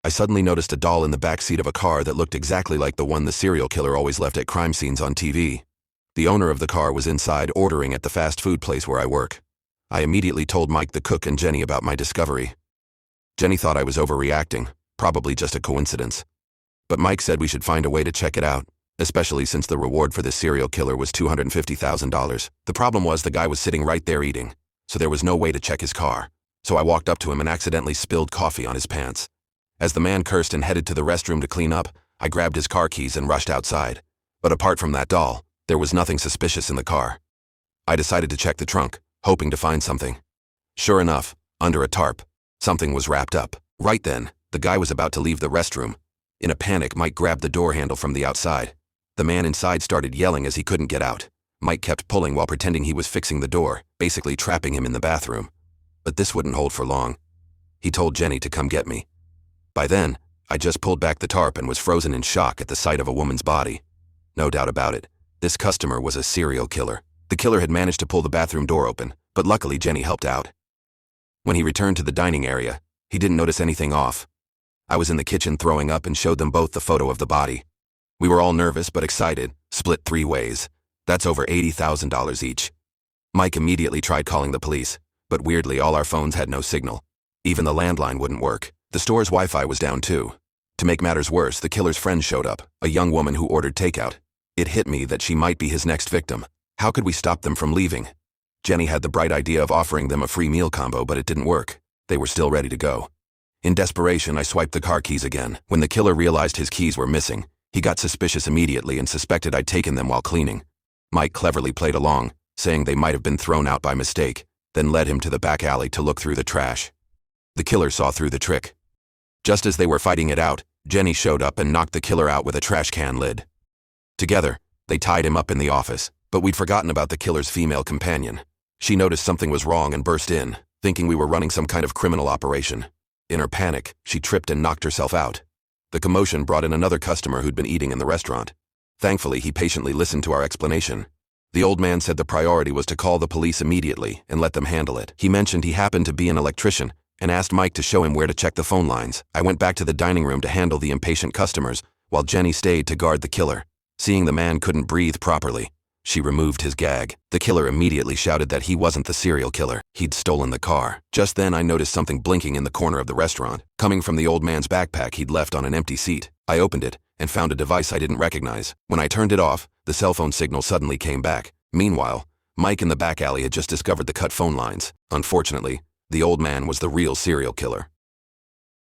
I suddenly noticed a doll in the back seat of a car that looked exactly like the one the serial killer always left at crime scenes on TV. The owner of the car was inside ordering at the fast food place where I work. I immediately told Mike the cook and Jenny about my discovery. Jenny thought I was overreacting, probably just a coincidence. But Mike said we should find a way to check it out, especially since the reward for this serial killer was $250,000. The problem was the guy was sitting right there eating, so there was no way to check his car. So I walked up to him and accidentally spilled coffee on his pants. As the man cursed and headed to the restroom to clean up, I grabbed his car keys and rushed outside. But apart from that doll, there was nothing suspicious in the car. I decided to check the trunk, hoping to find something. Sure enough, under a tarp, something was wrapped up. Right then, the guy was about to leave the restroom. In a panic, Mike grabbed the door handle from the outside. The man inside started yelling as he couldn't get out. Mike kept pulling while pretending he was fixing the door, basically trapping him in the bathroom. But this wouldn't hold for long. He told Jenny to come get me. By then, I just pulled back the tarp and was frozen in shock at the sight of a woman's body. No doubt about it, this customer was a serial killer. The killer had managed to pull the bathroom door open, but luckily Jenny helped out. When he returned to the dining area, he didn't notice anything off. I was in the kitchen throwing up and showed them both the photo of the body. We were all nervous but excited, split 3 ways. That's over $80,000 each. Mike immediately tried calling the police, but weirdly all our phones had no signal. Even the landline wouldn't work. The store's Wi-Fi was down too. To make matters worse, the killer's friend showed up, a young woman who ordered takeout. It hit me that she might be his next victim. How could we stop them from leaving? Jenny had the bright idea of offering them a free meal combo, but it didn't work. They were still ready to go. In desperation, I swiped the car keys again. When the killer realized his keys were missing, he got suspicious immediately and suspected I'd taken them while cleaning. Mike cleverly played along, saying they might have been thrown out by mistake, then led him to the back alley to look through the trash. The killer saw through the trick. Just as they were fighting it out, Jenny showed up and knocked the killer out with a trash can lid. Together, they tied him up in the office, but we'd forgotten about the killer's female companion. She noticed something was wrong and burst in, thinking we were running some kind of criminal operation. In her panic, she tripped and knocked herself out. The commotion brought in another customer who'd been eating in the restaurant. Thankfully, he patiently listened to our explanation. The old man said the priority was to call the police immediately and let them handle it. He mentioned he happened to be an electrician and asked Mike to show him where to check the phone lines. I went back to the dining room to handle the impatient customers, while Jenny stayed to guard the killer. Seeing the man couldn't breathe properly, she removed his gag. The killer immediately shouted that he wasn't the serial killer. He'd stolen the car. Just then, I noticed something blinking in the corner of the restaurant, coming from the old man's backpack he'd left on an empty seat. I opened it and found a device I didn't recognize. When I turned it off, the cell phone signal suddenly came back. Meanwhile, Mike in the back alley had just discovered the cut phone lines. Unfortunately, the old man was the real serial killer.